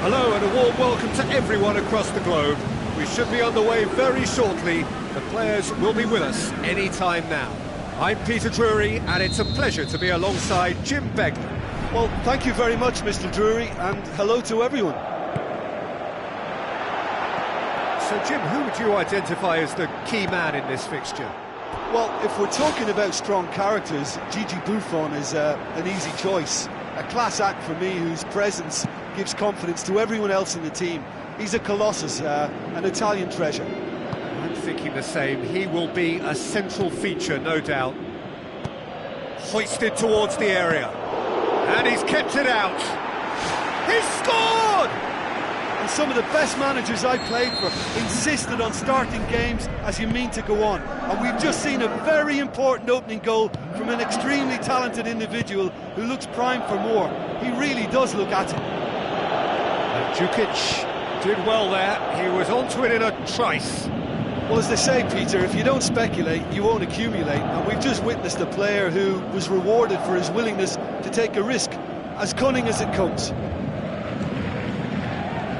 Hello and a warm welcome to everyone across the globe. We should be on the way very shortly. The players will be with us any time now. I'm Peter Drury and it's a pleasure to be alongside Jim Begley. Well, thank you very much, Mr. Drury, and hello to everyone. So Jim, who would you identify as the key man in this fixture? Well, if we're talking about strong characters, Gigi Buffon is an easy choice. A class act for me whose presence gives confidence to everyone else in the team. He's a colossus, an Italian treasure. I'm thinking the same. He will be a central feature, no doubt. Hoisted towards the area. And he's kept it out. He's scored! And some of the best managers I played for insisted on starting games as you mean to go on. And we've just seen a very important opening goal from an extremely talented individual who looks primed for more. He really does look at it. Djukic did well there. He was onto it in a trice. Well, as they say, Peter, if you don't speculate, you won't accumulate. And we've just witnessed a player who was rewarded for his willingness to take a risk, as cunning as it comes.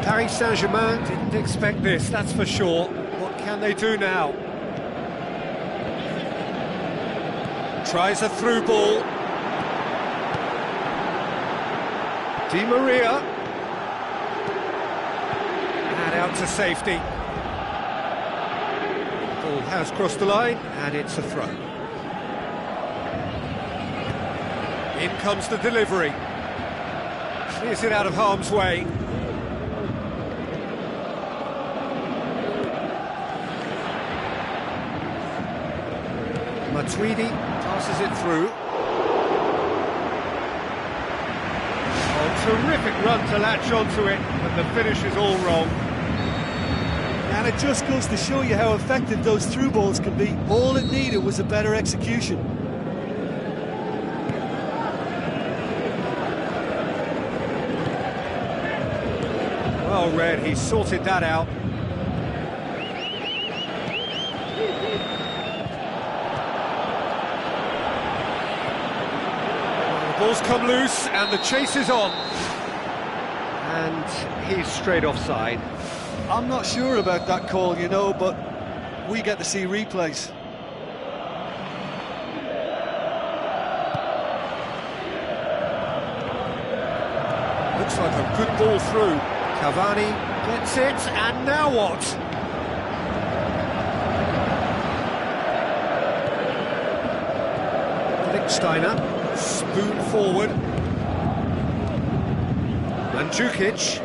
Paris Saint-Germain didn't expect this, that's for sure. What can they do now? Tries a through ball. Di Maria. And out to safety. Ball has crossed the line, and it's a throw. In comes the delivery. Clears it out of harm's way. Matuidi passes it through. Oh, terrific run to latch onto it, but the finish is all wrong. And it just goes to show you how effective those through balls can be. All it needed was a better execution. Well read, he sorted that out. The ball's come loose and the chase is on. And he's straight offside. I'm not sure about that call, you know, but we get to see replays. Looks like a good ball through. Cavani gets it, and now what? Steiner, spoon forward. Mandzukic.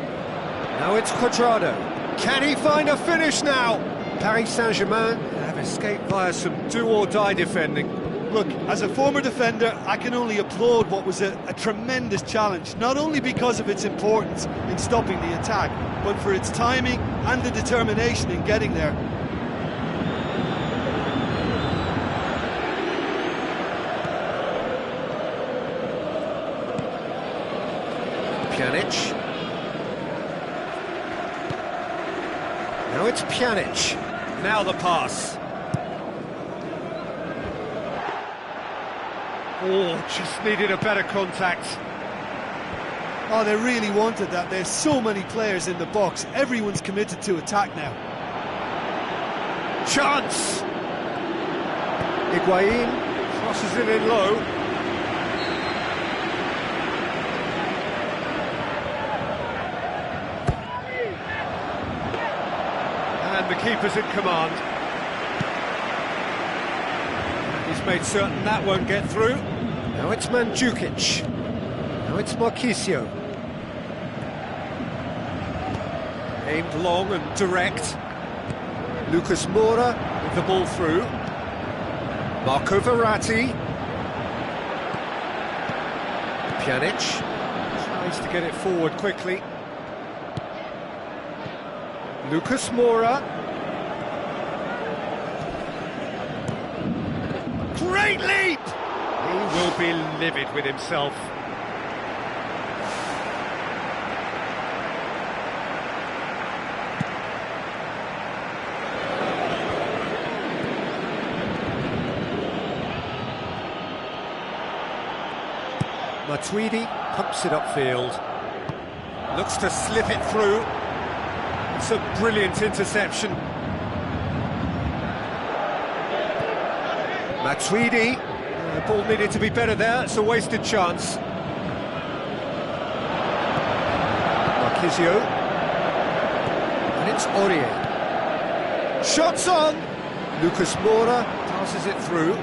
Now it's Cuadrado. Can he find a finish now? Paris Saint-Germain have escaped via some do-or-die defending. Look, as a former defender, I can only applaud what was a tremendous challenge, not only because of its importance in stopping the attack, but for its timing and the determination in getting there. Pjanic. Now it's Pjanic. Now the pass. Oh, just needed a better contact. Oh, they really wanted that. There's so many players in the box. Everyone's committed to attack now. Chance! Higuain crosses it in low. And the keeper's in command. He's made certain that won't get through. Now it's Mandzukic. Now it's Marquisio. Aimed long and direct. Lucas Moura with the ball through. Marco Verratti. Pjanic tries to get it forward quickly. Lucas Moura. Great leap! He will be livid with himself. Matuidi pumps it upfield. Looks to slip it through. It's a brilliant interception. Matuidi. The ball needed to be better there. It's a wasted chance. Marquisio. And it's Aurier. Shots on! Lucas Moura passes it through.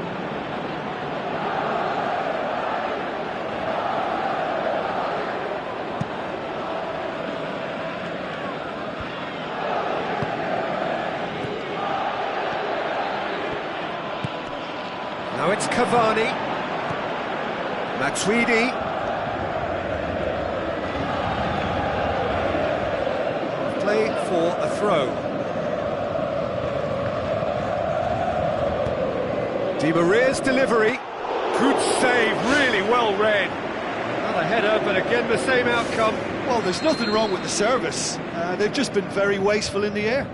Now it's Cavani. Matuidi. Play for a throw. Di Maria's delivery. Good save, really well read. Another header, but again the same outcome. Well, there's nothing wrong with the service. They've just been very wasteful in the air.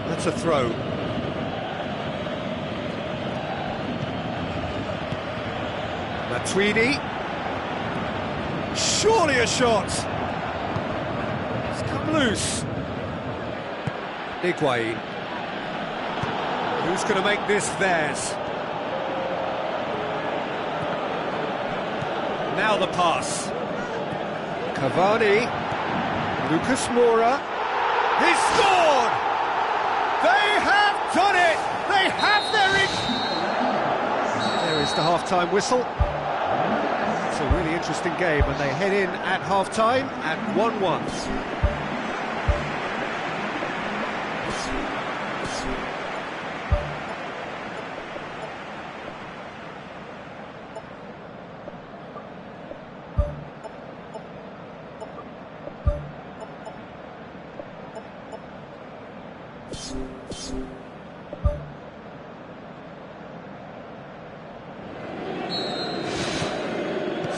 That's a throw. Matuidi. Surely a shot. It's come loose. Higuain. Who's going to make this theirs? Now the pass. Cavani. Lucas Moura. He scored! They have done it! They have their There is the half-time whistle. It's a really interesting game, and they head in at half-time at 1-1.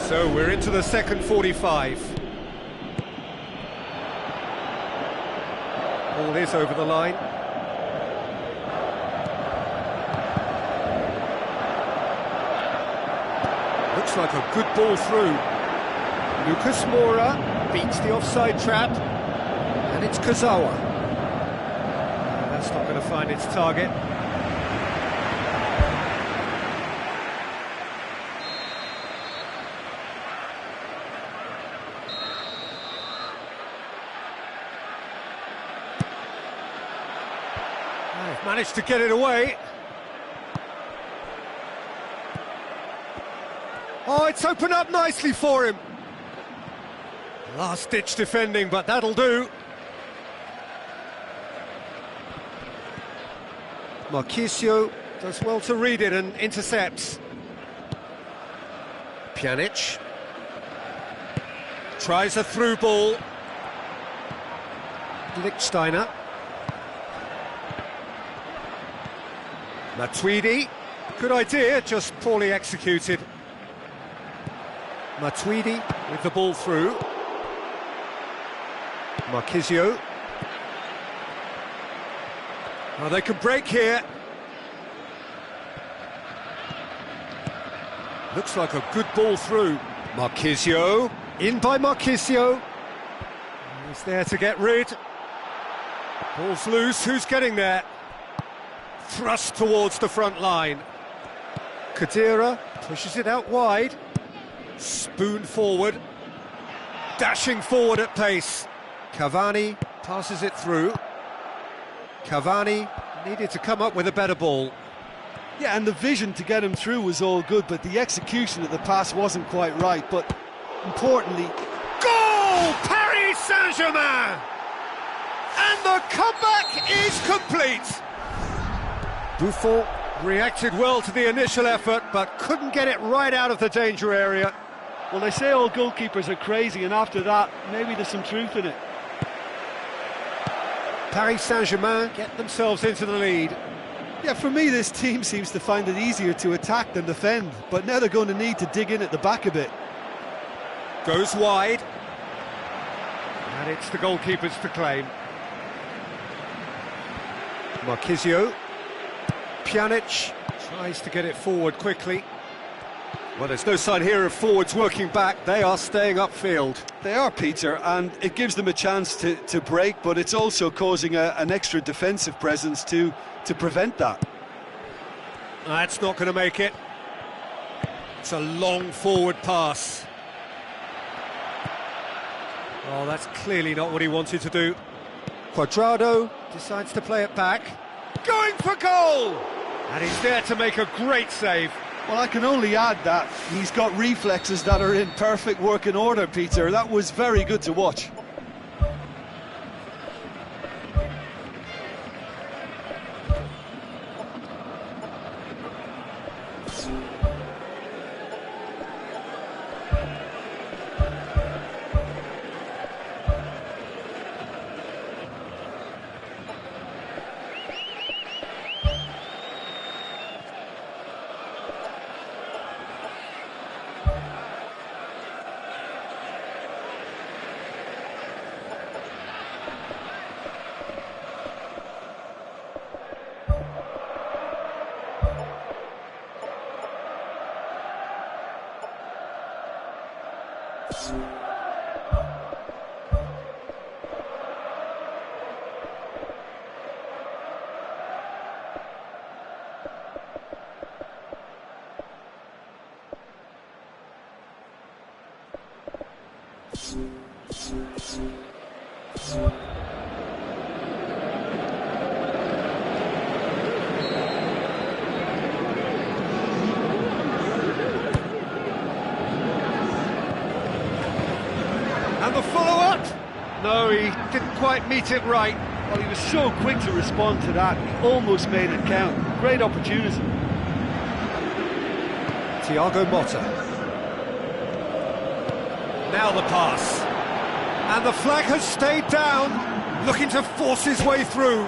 So we're into the second 45. Ball is over the line. Looks like a good ball through. Lucas Moura beats the offside trap. And it's Kurzawa. That's not going to find its target. They've managed to get it away. Oh, it's opened up nicely for him. Last-ditch defending, but that'll do. Marchisio does well to read it and intercepts. Pjanic tries a through ball. Lichtsteiner. Matuidi, good idea, just poorly executed. Matuidi with the ball through. Marchisio. Well, they can break here. Looks like a good ball through. Marchisio, in by Marchisio. He's there to get rid. Ball's loose, who's getting there? Thrust towards the front line. Khedira pushes it out wide. Spoon forward. Dashing forward at pace. Cavani passes it through. Cavani needed to come up with a better ball. Yeah, and the vision to get him through was all good, but the execution of the pass wasn't quite right. But importantly, goal! Paris Saint-Germain! And the comeback is complete. Buffon reacted well to the initial effort, but couldn't get it right out of the danger area. Well, they say all goalkeepers are crazy, and after that, maybe there's some truth in it. Paris Saint-Germain get themselves into the lead. Yeah, for me, this team seems to find it easier to attack than defend, but now they're going to need to dig in at the back a bit. Goes wide. And it's the goalkeepers to claim. Marchisio. Pjanic tries to get it forward quickly. Well, there's no sign here of forwards working back. They are staying upfield. They are, Peter, and it gives them a chance to break, but it's also causing an extra defensive presence to prevent that. That's not going to make it. It's a long forward pass. Oh, that's clearly not what he wanted to do. Cuadrado decides to play it back. Going for goal! And he's there to make a great save. Well, I can only add that he's got reflexes that are in perfect working order, Peter. That was very good to watch. And the follow-up? No, he didn't quite meet it right. Well, he was so quick to respond to that, he almost made it count. Great opportunity. Thiago Motta. Now the pass. And the flag has stayed down, looking to force his way through.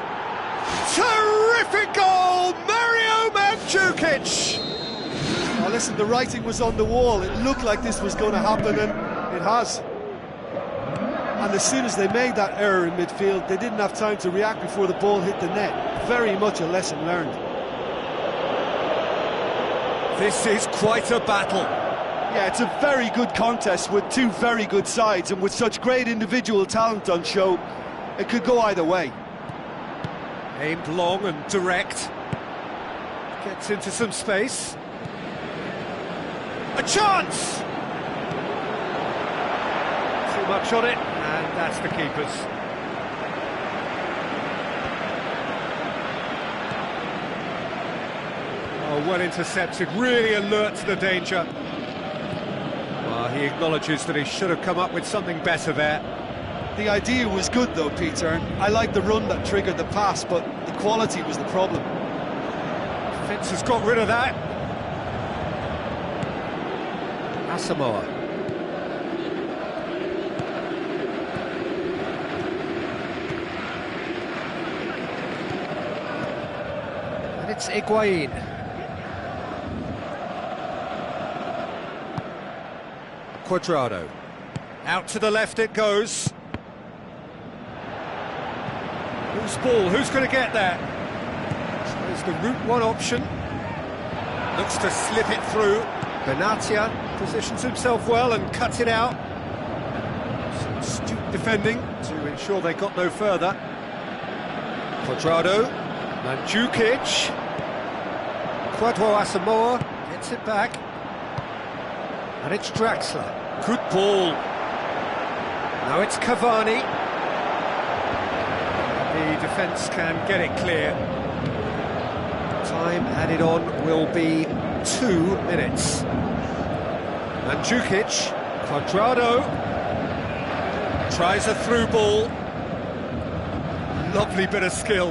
Terrific goal, Mario Mandzukic! Oh, listen, the writing was on the wall. It looked like this was going to happen, and it has. And as soon as they made that error in midfield, they didn't have time to react before the ball hit the net. Very much a lesson learned. This is quite a battle. Yeah, it's a very good contest with two very good sides, and with such great individual talent on show, it could go either way. Aimed long and direct. Gets into some space. A chance! Too much on it, and that's the keeper's. Oh, well intercepted, really alert to the danger. Well, he acknowledges that he should have come up with something better there. The idea was good though, Peter. I like the run that triggered the pass, but the quality was the problem. Fitz has got rid of that. Asamoah. And it's Higuain. Cuadrado. Out to the left it goes. Whose ball? Who's going to get there? So there's the route one option. Looks to slip it through. Benatia positions himself well and cuts it out. Some astute defending to ensure they got no further. Cuadrado. Mandzukic. Kwadwo Asamoah gets it back. And it's Draxler. Good ball. Now it's Cavani. The defence can get it clear. Time added on will be 2 minutes. Mandzukic, Cuadrado, tries a through ball. Lovely bit of skill.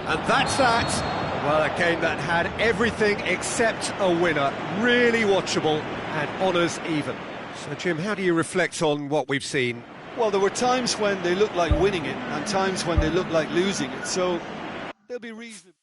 And that's that. Well, a game that had everything except a winner. Really watchable and honours even. So, Jim, how do you reflect on what we've seen? Well, there were times when they looked like winning it and times when they looked like losing it, so they'll be reasonable.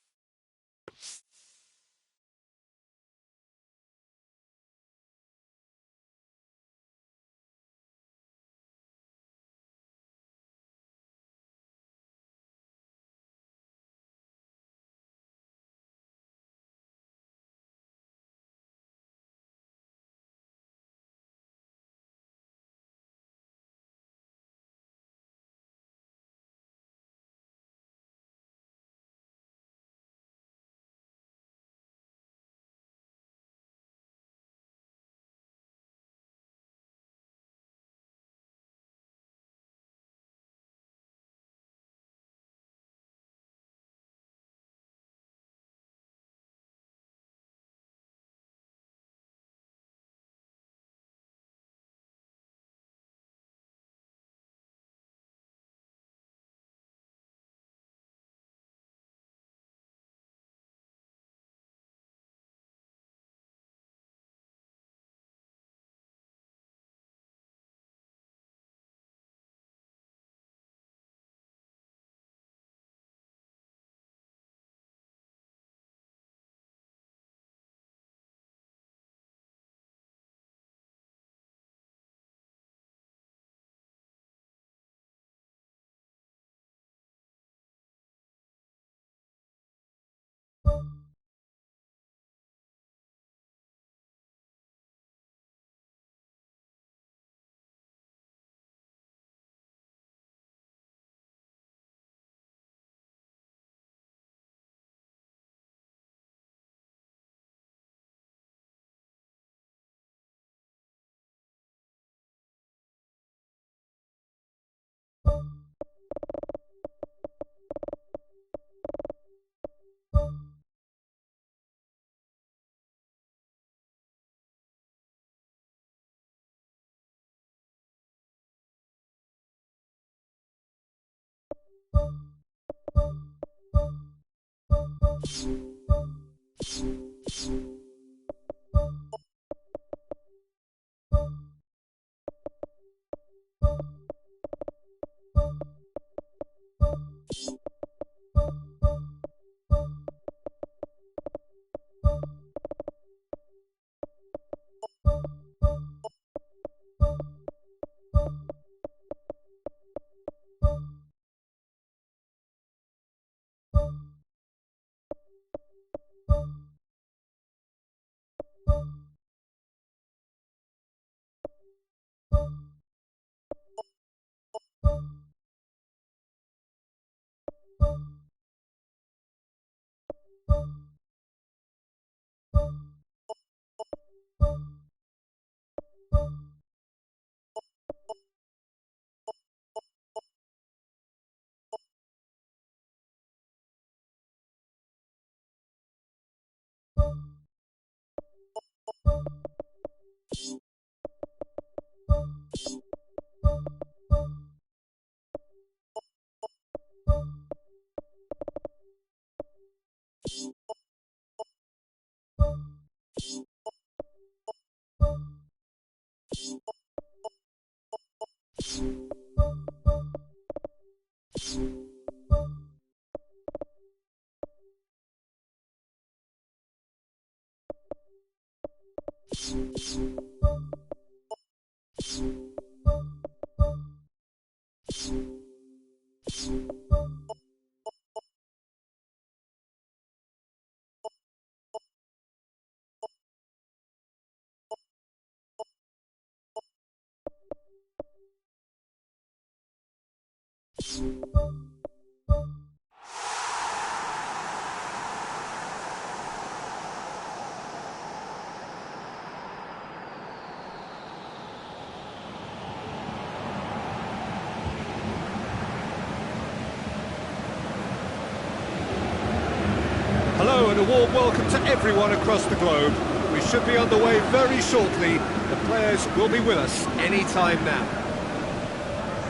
Hello and a warm welcome to everyone across the globe. We should be on the way very shortly. The players will be with us any time now.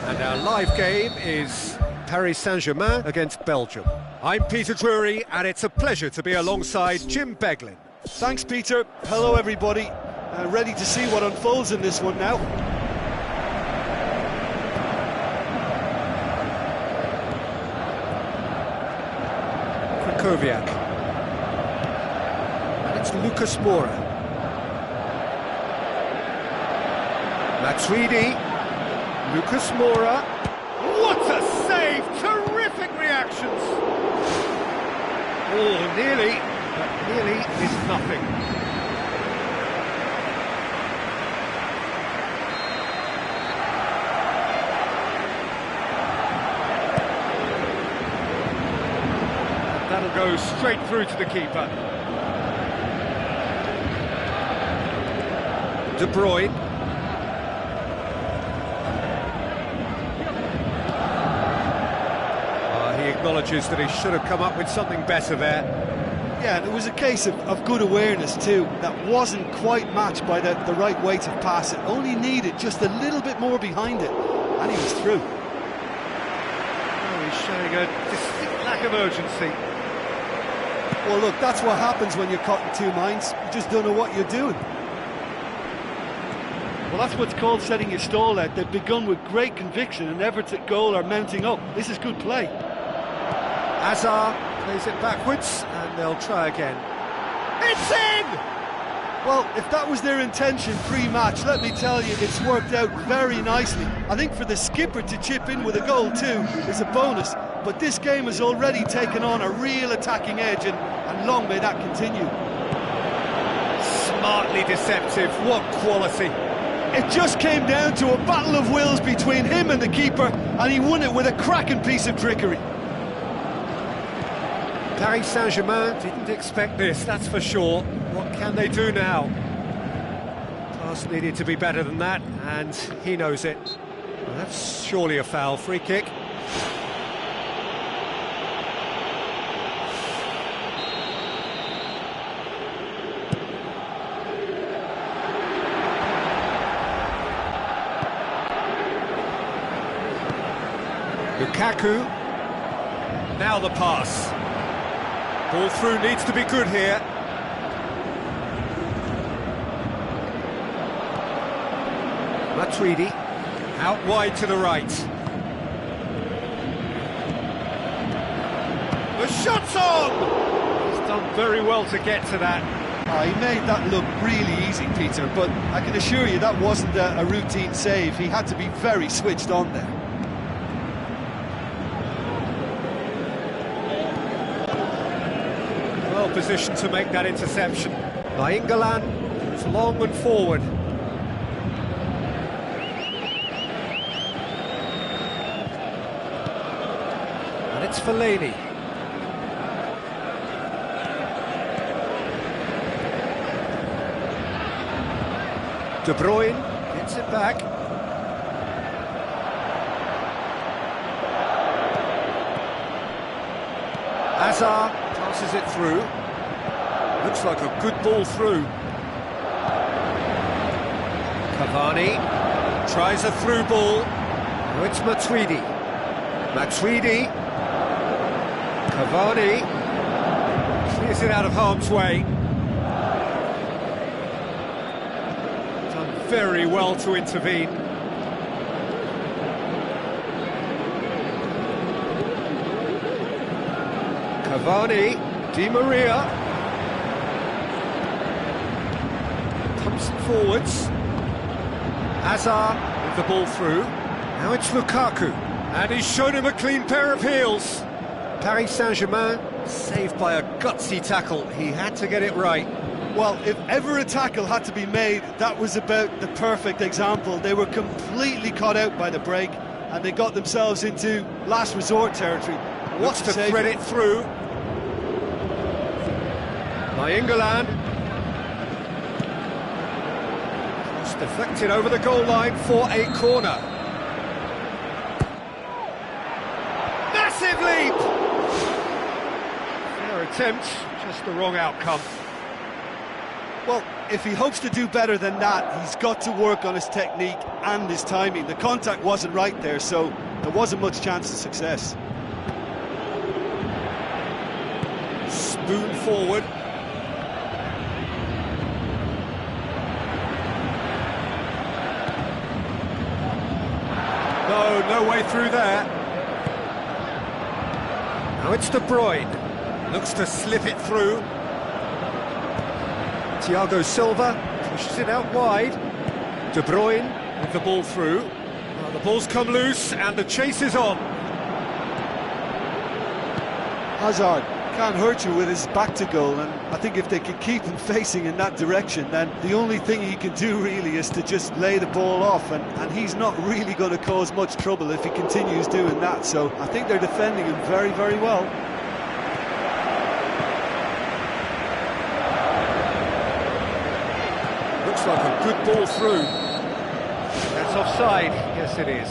And our live game is Paris Saint-Germain against Belgium. I'm Peter Drury and it's a pleasure to be alongside Jim Beglin. Thanks, Peter. Hello, everybody. Ready to see what unfolds in this one now. Krakowiak. It's Lucas Moura. Matuidi. Lucas Moura. What a save! Terrific reactions! Oh, nearly, but nearly is nothing. That'll go straight through to the keeper. De Bruyne. He acknowledges that he should have come up with something better there. Yeah, and it was a case of good awareness too. That wasn't quite matched by the right weight of pass. It only needed just a little bit more behind it, and he was through. Oh, he's showing a distinct lack of urgency. Well, look, that's what happens when you're caught in two minds. You just don't know what you're doing. Well, that's what's called setting your stall out. They've begun with great conviction and efforts at goal are mounting up. This is good play. Hazard plays it backwards and they'll try again. It's in! Well, if that was their intention pre-match, let me tell you, it's worked out very nicely. I think for the skipper to chip in with a goal too is a bonus, but this game has already taken on a real attacking edge and long may that continue. Smartly deceptive, what quality! It just came down to a battle of wills between him and the keeper, and he won it with a cracking piece of trickery. Paris Saint-Germain didn't expect this, that's for sure. What can they do now? Pass needed to be better than that, and he knows it. Well, that's surely a foul. Free kick. Lukaku, now the pass. Ball through needs to be good here. Matuidi, out wide to the right. The shot's on! He's done very well to get to that. He made that look really easy, Peter, but I can assure you that wasn't a routine save. He had to be very switched on there. Well positioned to make that interception. Nainggolan is long and forward. And it's Fellaini. De Bruyne gets it back. Hazard passes it through. Looks like a good ball through. Cavani tries a through ball. Now it's Matuidi. Matuidi. Cavani clears it out of harm's way. Done very well to intervene. Cavani, Di Maria. Pumps it forwards. Hazard with the ball through. Now it's Lukaku. And he's shown him a clean pair of heels. Paris Saint-Germain saved by a gutsy tackle. He had to get it right. Well, if ever a tackle had to be made, that was about the perfect example. They were completely caught out by the break, and they got themselves into last resort territory. Wants to thread it through. Nainggolan. Cross deflected over the goal line for a corner. Massive leap! Fair attempt, just the wrong outcome. Well, if he hopes to do better than that, he's got to work on his technique and his timing. The contact wasn't right there, so there wasn't much chance of success. Spoon forward. No way through there. Now it's De Bruyne. Looks to slip it through. Thiago Silva pushes it out wide. De Bruyne with the ball through. Well, the ball's come loose and the chase is on. Hazard can't hurt you with his back to goal, and I think if they can keep him facing in that direction, then the only thing he can do really is to just lay the ball off, and he's not really going to cause much trouble if he continues doing that. So I think they're defending him very, very well. Looks like a good ball through. That's offside. Yes, it is.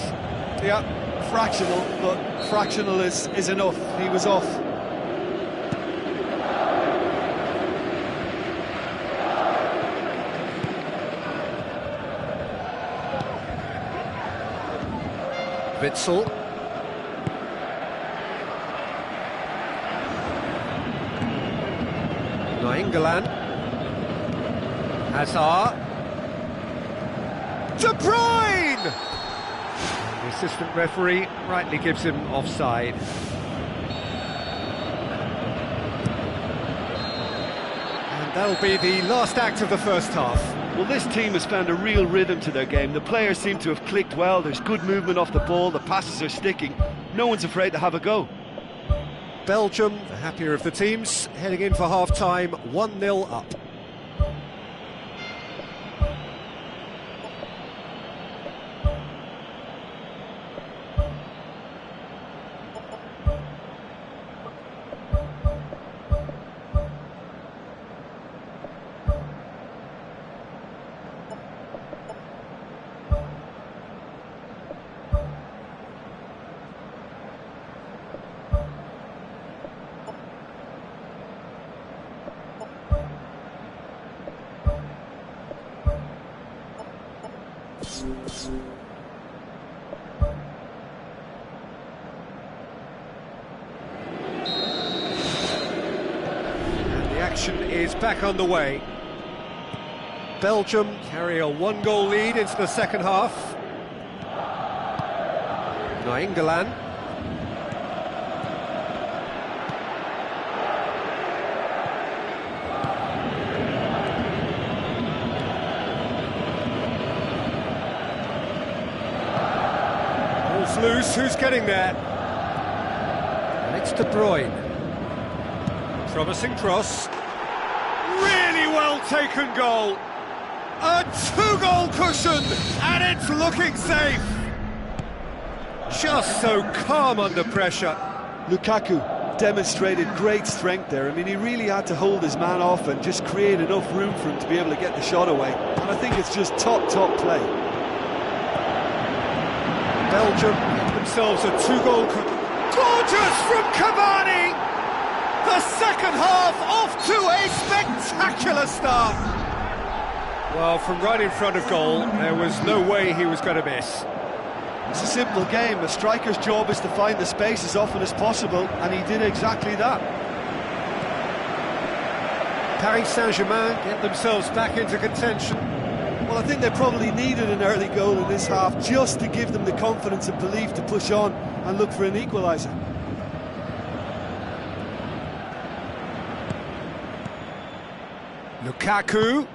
Yeah, fractional, but fractional is enough. He was off. Witsel. Nainggolan. Hazard. De Bruyne! The assistant referee rightly gives him offside. And that'll be the last act of the first half. Well, this team has found a real rhythm to their game. The players seem to have clicked well. There's good movement off the ball. The passes are sticking. No one's afraid to have a go. Belgium, the happier of the teams, heading in for half-time, 1-0 up. And the action is back underway. Belgium carry a one-goal lead into the second half. Nainggolan. Loose, who's getting there? And it's De Bruyne. Promising cross. Really well taken goal. A two-goal cushion, and it's looking safe. Just so calm under pressure. Lukaku demonstrated great strength there. I mean, he really had to hold his man off and just create enough room for him to be able to get the shot away. And I think it's just top play. Belgium get themselves a two-goal... Gorgeous from Cavani! The second half off to a spectacular start. Well, from right in front of goal, there was no way he was going to miss. It's a simple game. A striker's job is to find the space as often as possible, and he did exactly that. Paris Saint-Germain get themselves back into contention. Well, I think they probably needed an early goal in this half just to give them the confidence and belief to push on and look for an equaliser. Lukaku.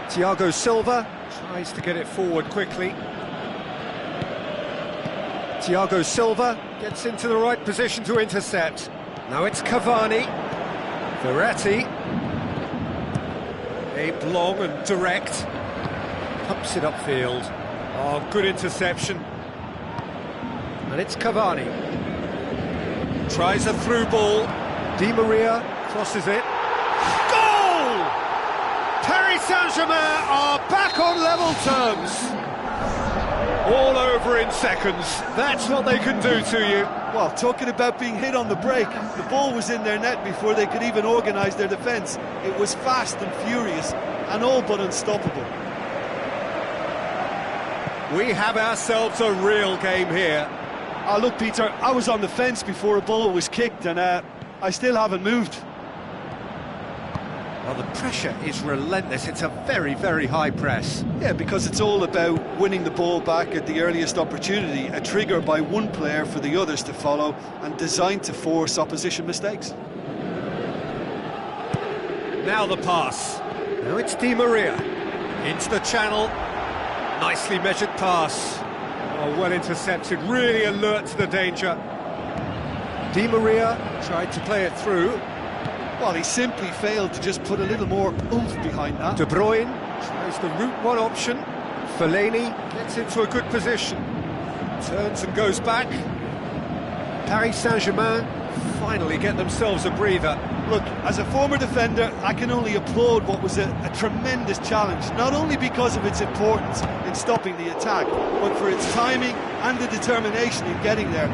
Thiago Silva tries to get it forward quickly. Thiago Silva gets into the right position to intercept. Now it's Cavani. Verratti. Aimed long and direct. Pumps it upfield. Oh, good interception. And it's Cavani. Tries a through ball. Di Maria crosses it. Goal! Paris Saint-Germain are back on level terms. All over in seconds. That's what they can do to you. Well, talking about being hit on the break, the ball was in their net before they could even organise their defence. It was fast and furious and all but unstoppable. We have ourselves a real game here. Oh, look, Peter, I was on the fence before a ball was kicked and I still haven't moved. Well, the pressure is relentless. It's a very, very high press. Yeah, because it's all about winning the ball back at the earliest opportunity, a trigger by one player for the others to follow and designed to force opposition mistakes. Now the pass. Now it's Di Maria. Into the channel. Nicely measured pass. Oh, well intercepted, really alert to the danger. Di Maria tried to play it through. Well, he simply failed to just put a little more oomph behind that. De Bruyne tries the route one option. Fellaini gets into a good position. Turns and goes back. Paris Saint-Germain finally get themselves a breather. Look, as a former defender, I can only applaud what was a tremendous challenge, not only because of its importance in stopping the attack, but for its timing and the determination in getting there.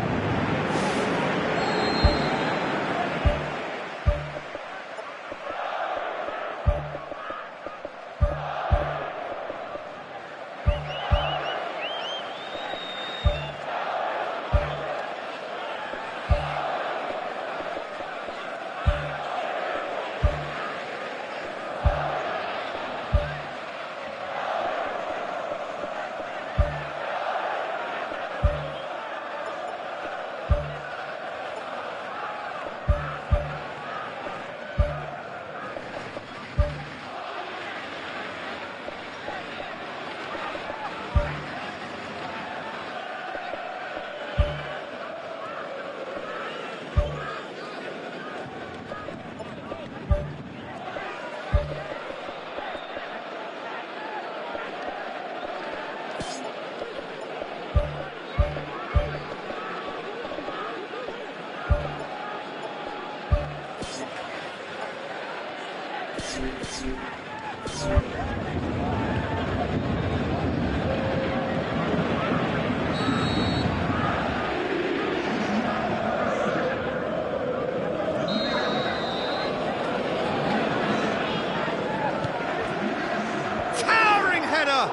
Towering header!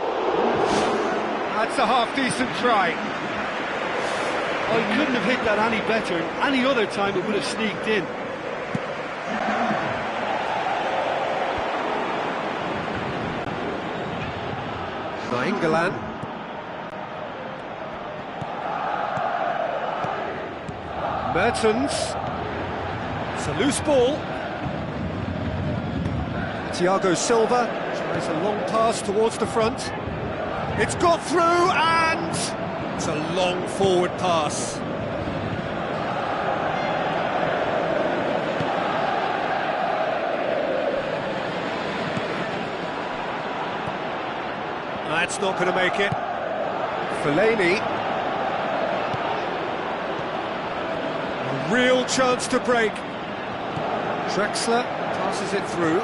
That's a half-decent try. Oh, he couldn't have hit that any better. Any other time it would have sneaked in. Nainggolan. Mertens. It's a loose ball. Thiago Silva tries a long pass towards the front. It's got through and it's a long forward pass. That's not going to make it. Fellaini. A real chance to break. Drexler passes it through.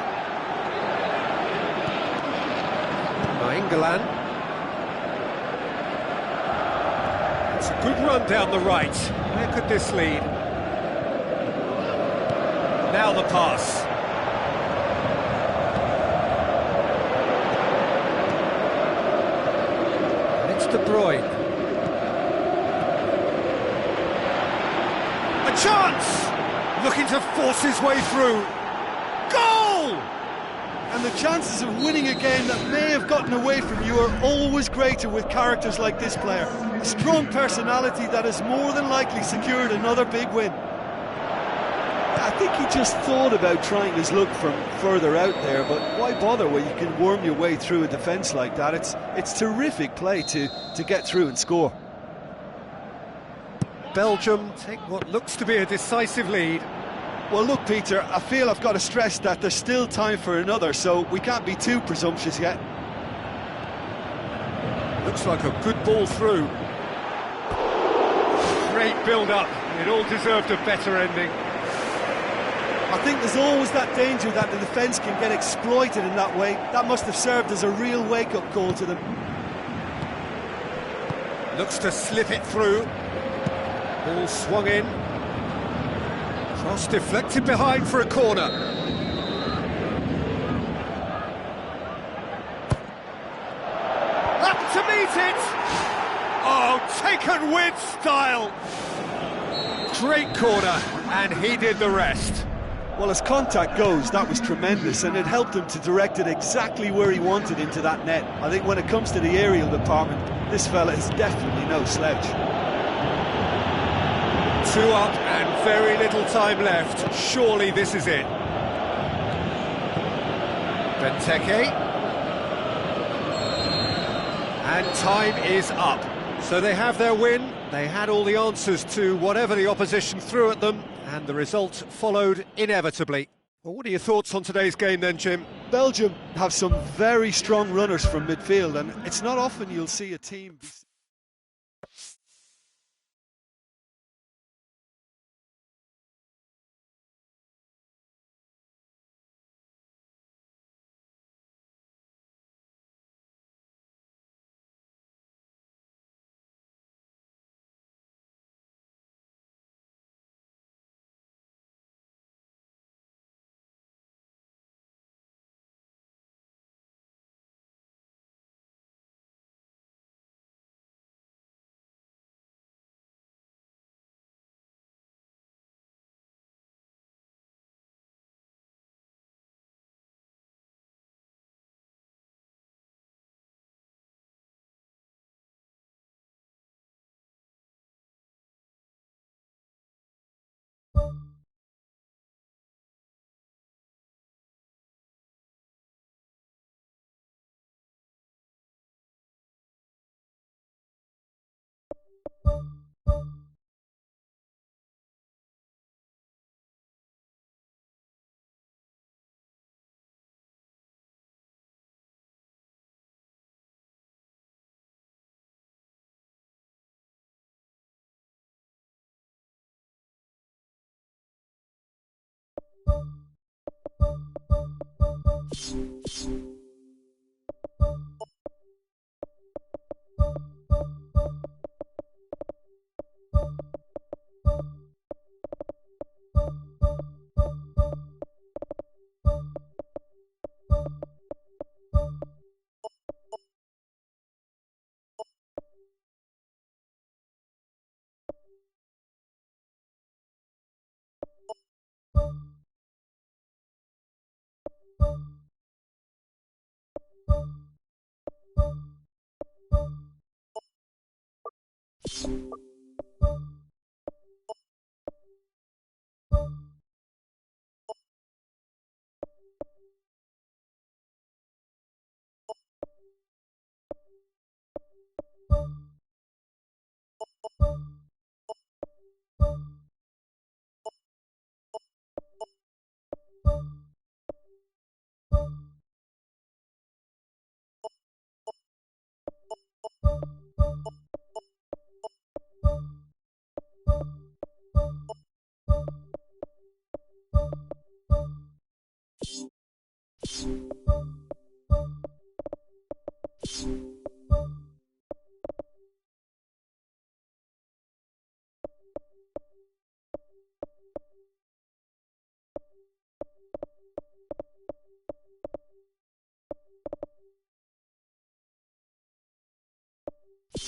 Nainggolan. It's a good run down the right. Where could this lead? Now the pass. De Bruyne. A chance! Looking to force his way through. Goal! And the chances of winning a game that may have gotten away from you are always greater with characters like this player. A strong personality that has more than likely secured another big win. I think he just thought about trying his luck from further out there, but why bother when you can worm your way through a defence like that? It's terrific play to get through and score. Belgium take what looks to be a decisive lead. Well, look, Peter, I feel I've got to stress that there's still time for another, so we can't be too presumptuous yet. Looks like a good ball through. Great build-up. It all deserved a better ending. I think there's always that danger that the defence can get exploited in that way. That must have served as a real wake-up call to them. Looks to slip it through. Ball swung in. Cross deflected behind for a corner. Up to meet it! Oh, taken with style! Great corner, and he did the rest. Well, as contact goes, that was tremendous, and it helped him to direct it exactly where he wanted into that net. I think when it comes to the aerial department, this fella is definitely no slouch. 2 up and very little time left. Surely this is it. Benteke. And time is up. So they have their win. They had all the answers to whatever the opposition threw at them, and the result followed inevitably. Well, what are your thoughts on today's game then, Jim? Belgium have some very strong runners from midfield, and it's not often you'll see a team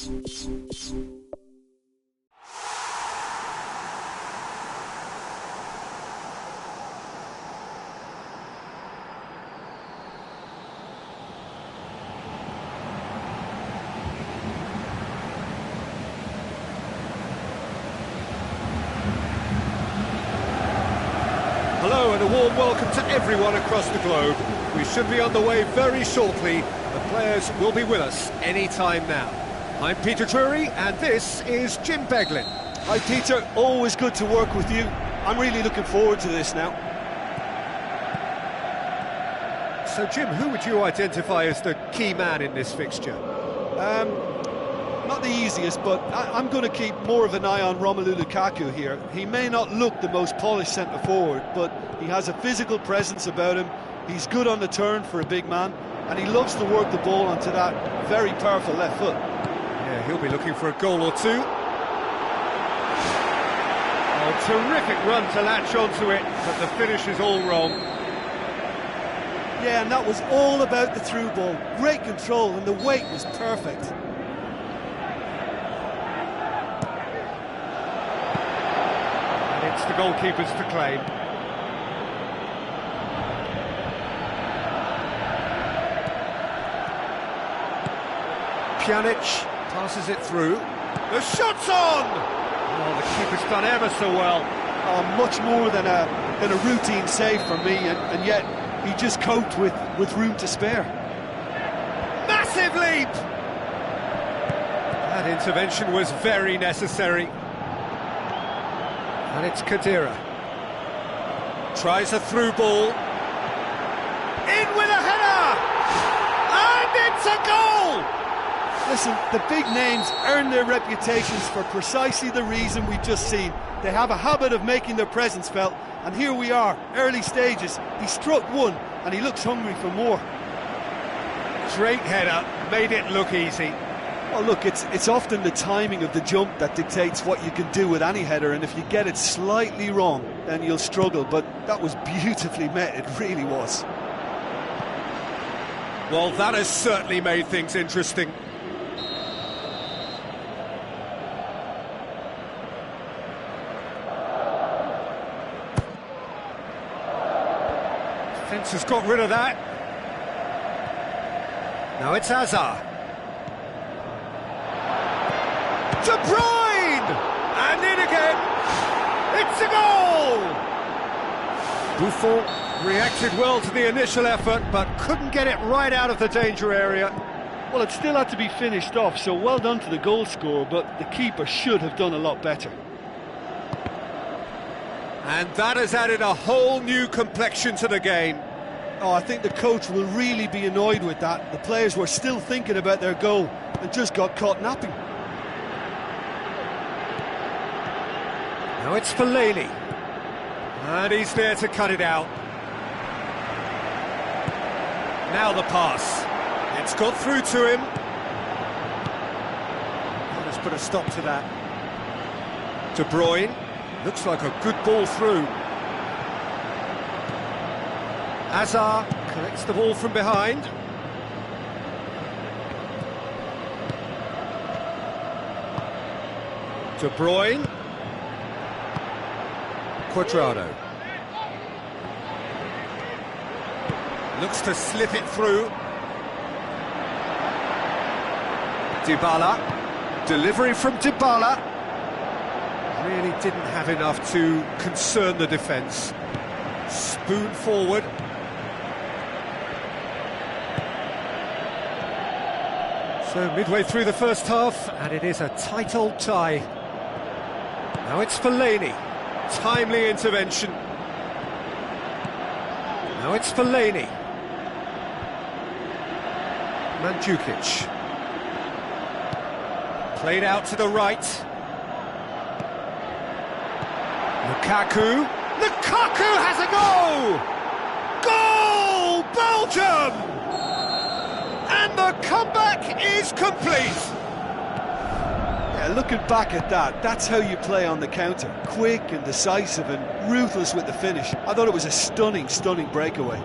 Hello and a warm welcome to everyone across the globe. We should be on the way very shortly. The players will be with us any time now. I'm Peter Drury and this is Jim Beglin. Hi Peter, always good to work with you. I'm really looking forward to this now. So Jim, who would you identify as the key man in this fixture? Not the easiest, but I'm going to keep more of an eye on Romelu Lukaku here. He may not look the most polished centre-forward, but he has a physical presence about him. He's good on the turn for a big man, and he loves to work the ball onto that very powerful left foot. Yeah, he'll be looking for a goal or two. Oh, terrific run to latch onto it, but the finish is all wrong. Yeah, and that was all about the through ball. Great control, and the weight was perfect. It's the goalkeepers to claim. Pjanic passes it through. The shot's on! Oh, the keeper's done ever so well. Oh, much more than a routine save for me, and yet he just coped with room to spare. Massive leap! That intervention was very necessary. And it's Khedira. Tries a through ball. In with a header! And it's a goal! Listen, the big names earn their reputations for precisely the reason we've just seen. They have a habit of making their presence felt, and here we are, early stages. He struck one, and he looks hungry for more. Great header, made it look easy. Well, look, it's often the timing of the jump that dictates what you can do with any header, and if you get it slightly wrong, then you'll struggle, but that was beautifully met, it really was. Well, that has certainly made things interesting. Defence has got rid of that. Now it's Hazard. De Bruyne! And in again! It's a goal! Buffon reacted well to the initial effort, but couldn't get it right out of the danger area. Well, it still had to be finished off, so well done to the goal scorer, but the keeper should have done a lot better. And that has added a whole new complexion to the game. Oh, I think the coach will really be annoyed with that. The players were still thinking about their goal and just got caught napping. Now it's Fellaini. And he's there to cut it out. Now the pass. It's got through to him. Let's put a stop to that. De Bruyne. Looks like a good ball through. Hazard collects the ball from behind. De Bruyne. Cuadrado. Looks to slip it through. Dybala. Delivery from Dybala. Really didn't have enough to concern the defence. Spoon forward. So midway through the first half, and it is a tight old tie. Now it's Fellaini. Timely intervention. Now it's Fellaini. Mandzukic. Played out to the right. Lukaku. Lukaku has a goal! Goal! Belgium! And the comeback is complete. Yeah, looking back at that, that's how you play on the counter. Quick and decisive and ruthless with the finish. I thought it was a stunning, stunning breakaway.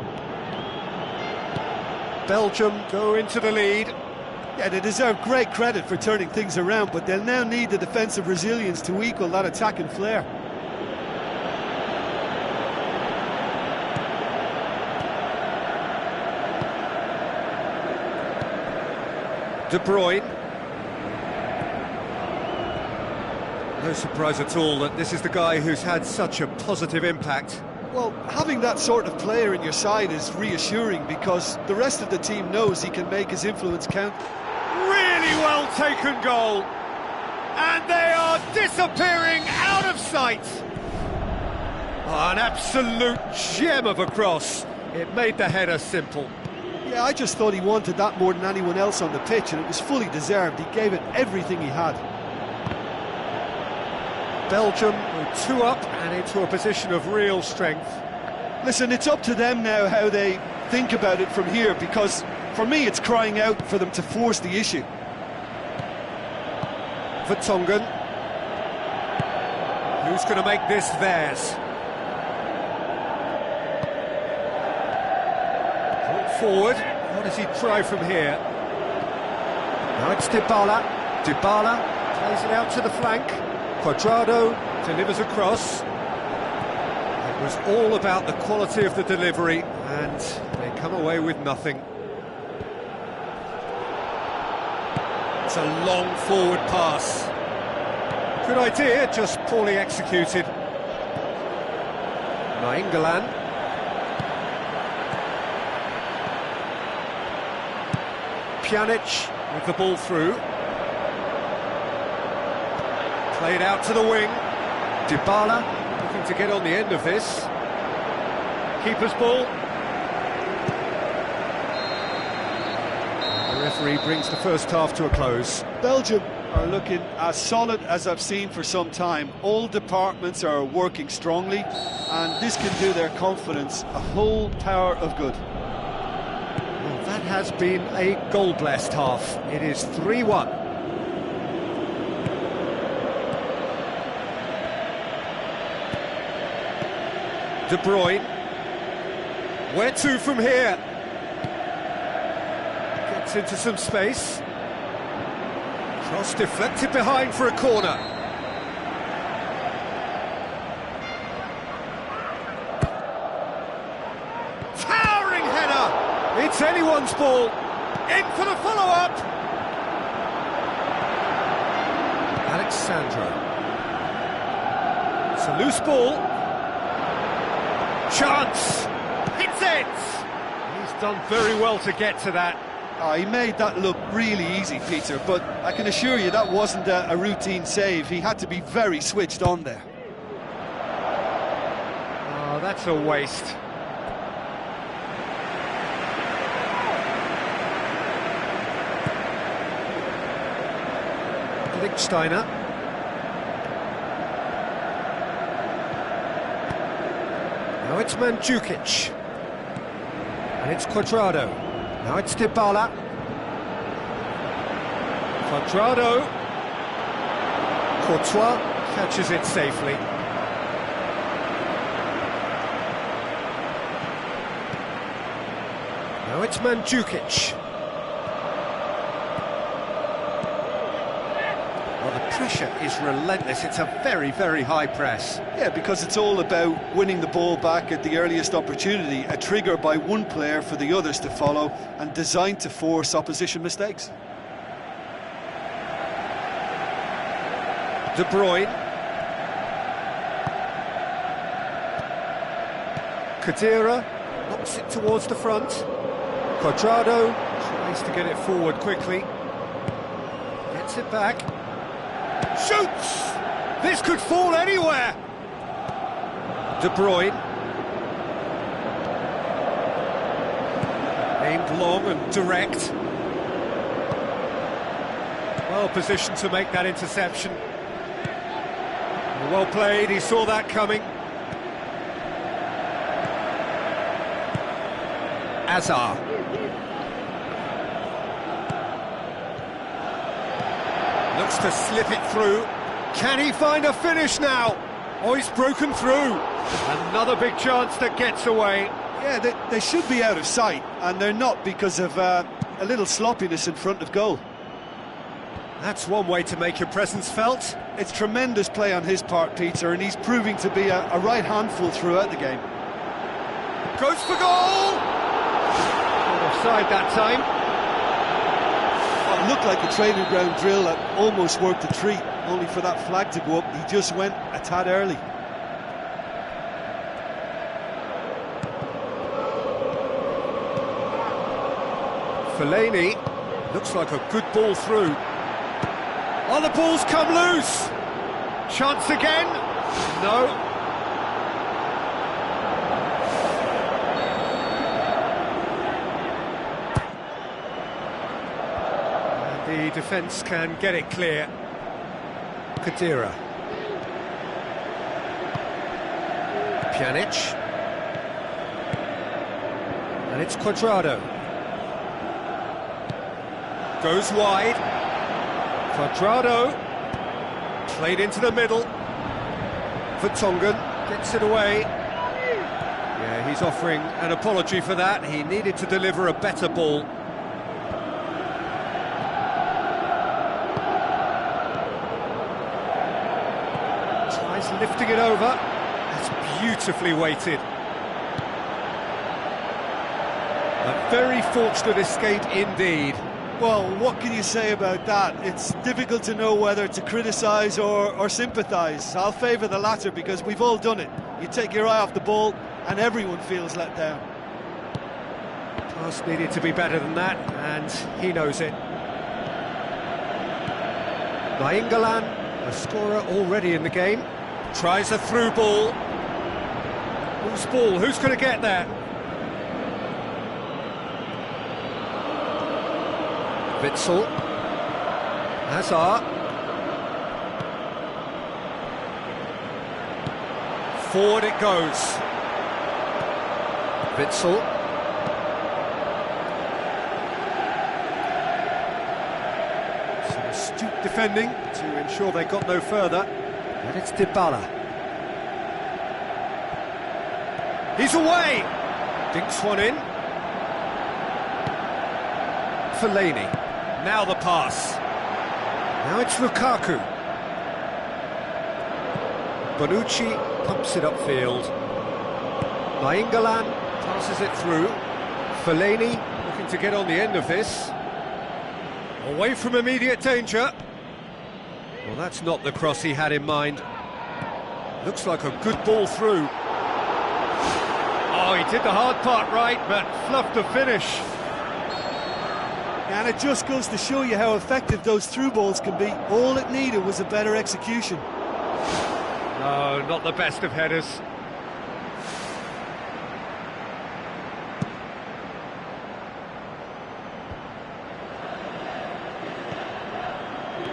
Belgium go into the lead. Yeah, they deserve great credit for turning things around, but they'll now need the defensive resilience to equal that attacking flair. De Bruyne. No surprise at all that this is the guy who's had such a positive impact. Well, having that sort of player in your side is reassuring because the rest of the team knows he can make his influence count. Really well taken goal. And they are disappearing out of sight. Oh, an absolute gem of a cross. It made the header simple. Yeah, I just thought he wanted that more than anyone else on the pitch, and it was fully deserved. He gave it everything he had. Belgium were 2 up and into a position of real strength. Listen, it's up to them now how they think about it from here, because for me it's crying out for them to force the issue. Vertonghen. Who's going to make this theirs? Brought forward. What does he try from here? Now it's Dybala. Dybala plays it out to the flank. Cuadrado delivers a cross. It was all about the quality of the delivery, and they come away with nothing. It's a long forward pass. Good idea, just poorly executed. Nainggolan. Pjanic with the ball through. Played out to the wing. Dybala looking to get on the end of this. Keeper's ball. The referee brings the first half to a close. Belgium are looking as solid as I've seen for some time. All departments are working strongly, and this can do their confidence a whole power of good. Well, that has been a goal-blessed half. It is 3-1. De Bruyne. Where to from here? Gets into some space. Cross deflected behind for a corner. Towering header! It's anyone's ball. In for the follow-up. Alexandro. It's a loose ball. Chance! Hits it! He's done very well to get to that. He made that look really easy, Peter, but I can assure you that wasn't a routine save. He had to be very switched on there. Oh, that's a waste. Lichtsteiner. Now it's Mandzukic. And it's Cuadrado. Now it's Dybala. Cuadrado. Courtois catches it safely. Now it's Mandzukic. Well, the pressure is relentless. It's a very, very high press. Yeah, because it's all about winning the ball back at the earliest opportunity, a trigger by one player for the others to follow, and designed to force opposition mistakes. De Bruyne. Khedira knocks it towards the front. Cuadrado tries to get it forward quickly. Gets it back. Shoots! This could fall anywhere! De Bruyne. Aimed long and direct. Well positioned to make that interception. Well played, he saw that coming. Azar. Looks to slip it through. Can he find a finish now? Oh, he's broken through. Another big chance that gets away. Yeah, they should be out of sight, and they're not because of a little sloppiness in front of goal. That's one way to make your presence felt. It's tremendous play on his part, Peter, and he's proving to be a right handful throughout the game. Goes for goal! Offside that time. Well, it looked like a training ground drill that almost worked a treat, only for that flag to go up. He just went a tad early. Fellaini, looks like a good ball through. Oh, the ball's come loose! Chance again? No. And the defence can get it clear. Kadira. Pjanic. And it's Cuadrado. Goes wide. Cuadrado. Played into the middle. Vertonghen gets it away. Yeah, he's offering an apology for that. He needed to deliver a better ball. Tries lifting it over. That's beautifully weighted. A very fortunate escape indeed. Well, what can you say about that? It's difficult to know whether to criticise or sympathise. I'll favour the latter because we've all done it. You take your eye off the ball and everyone feels let down. Pass needed to be better than that, and he knows it. Nainggolan, a scorer already in the game, tries a through ball. Whose ball? Who's going to get there? Witsel, Hazard, forward it goes. Witsel, some astute defending to ensure they got no further, and it's Dybala. He's away, dinks one in. Fellaini. Now the pass. Now it's Lukaku. Bonucci pumps it upfield. Nainggolan passes it through. Fellaini looking to get on the end of this. Away from immediate danger. Well, that's not the cross he had in mind. Looks like a good ball through. Oh, he did the hard part right, but fluffed the finish. And it just goes to show you how effective those through balls can be. All it needed was a better execution. No, not the best of headers.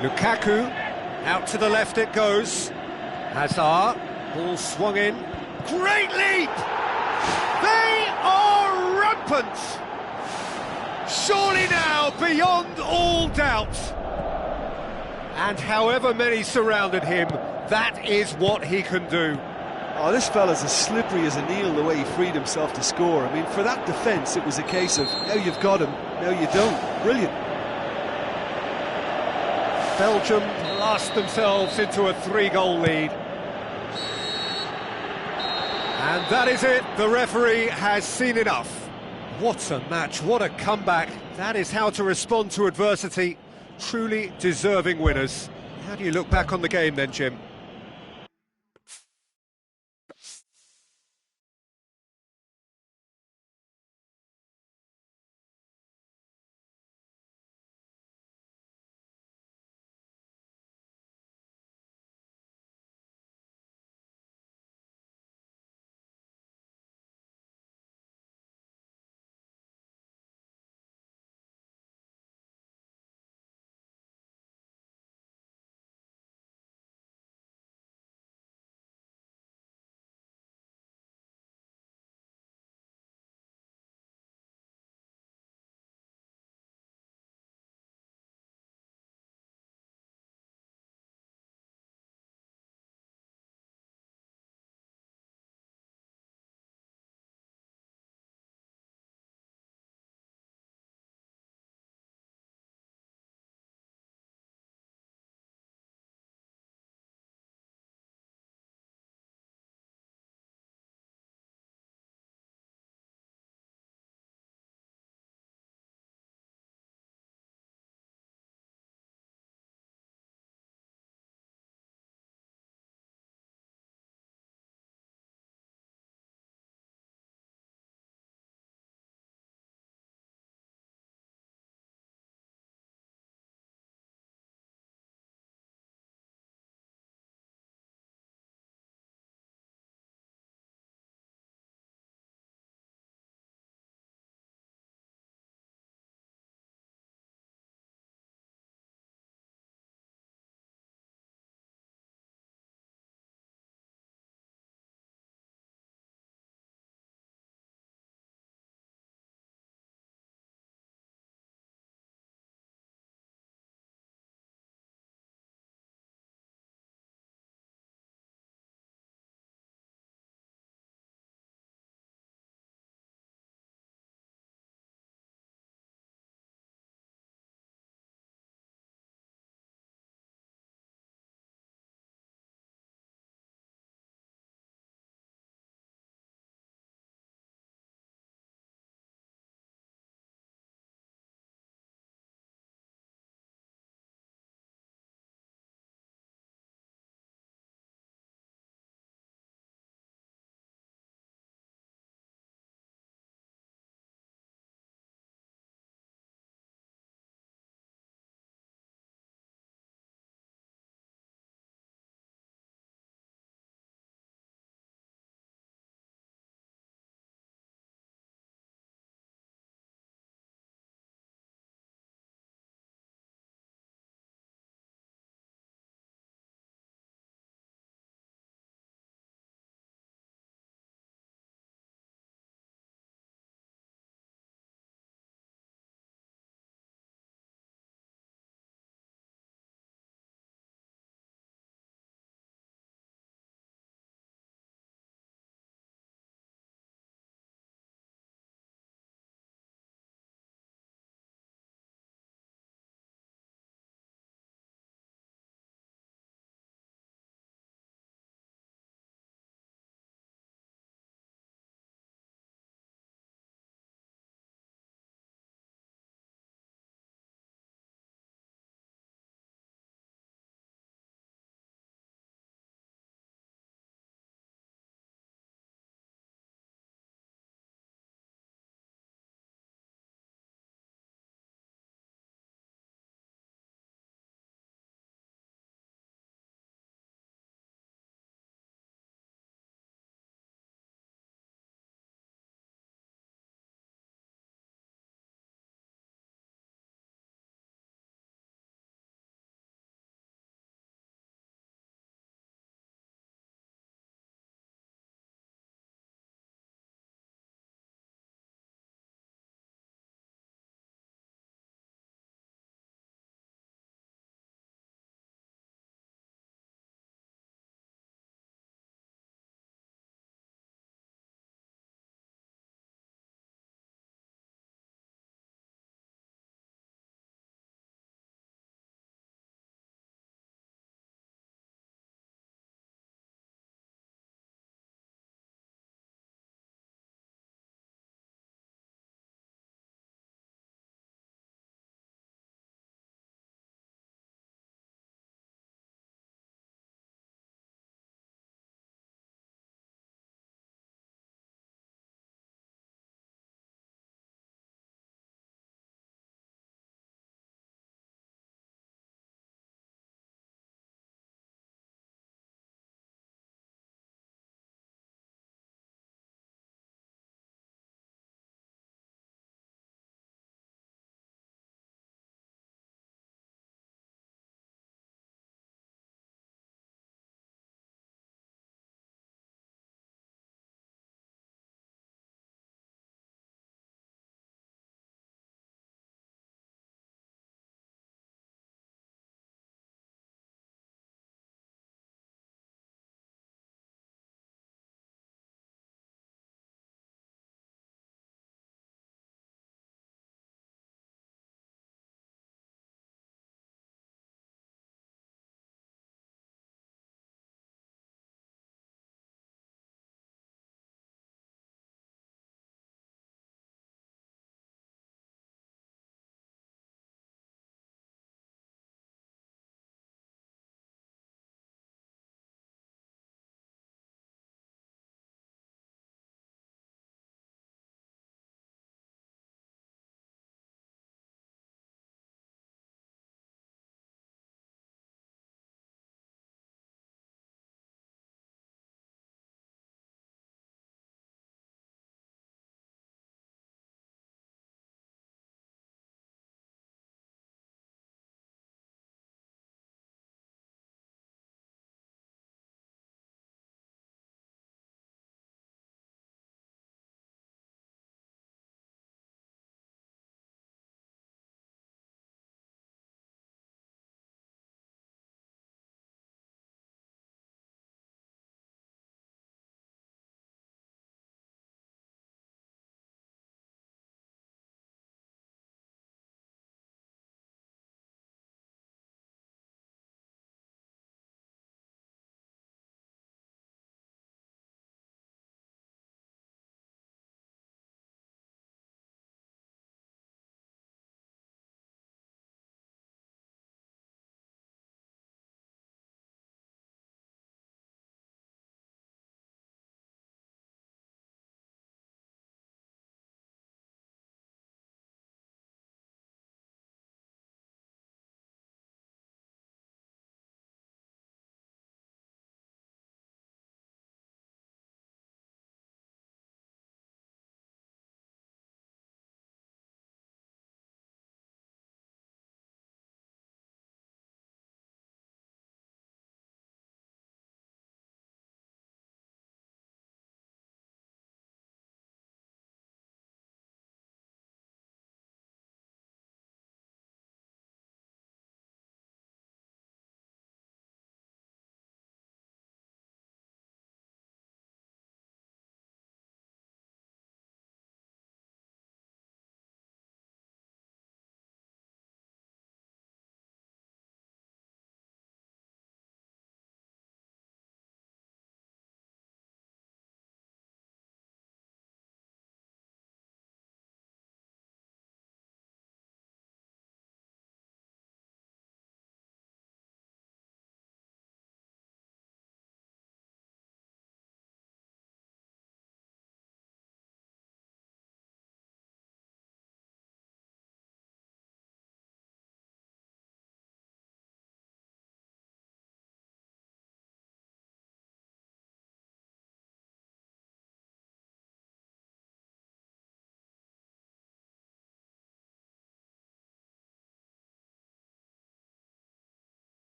Lukaku, out to the left it goes. Hazard, ball swung in. Great leap! They are rampant! Surely now, beyond all doubt. And however many surrounded him, that is what he can do. Oh, this fella's as slippery as a eel the way he freed himself to score. I mean, for that defence, it was a case of, now you've got him, now you don't. Brilliant. Belgium blast themselves into a 3-goal lead. And that is it, the referee has seen enough. What a match, what a comeback. That is how to respond to adversity. Truly deserving winners. How do you look back on the game then, Jim?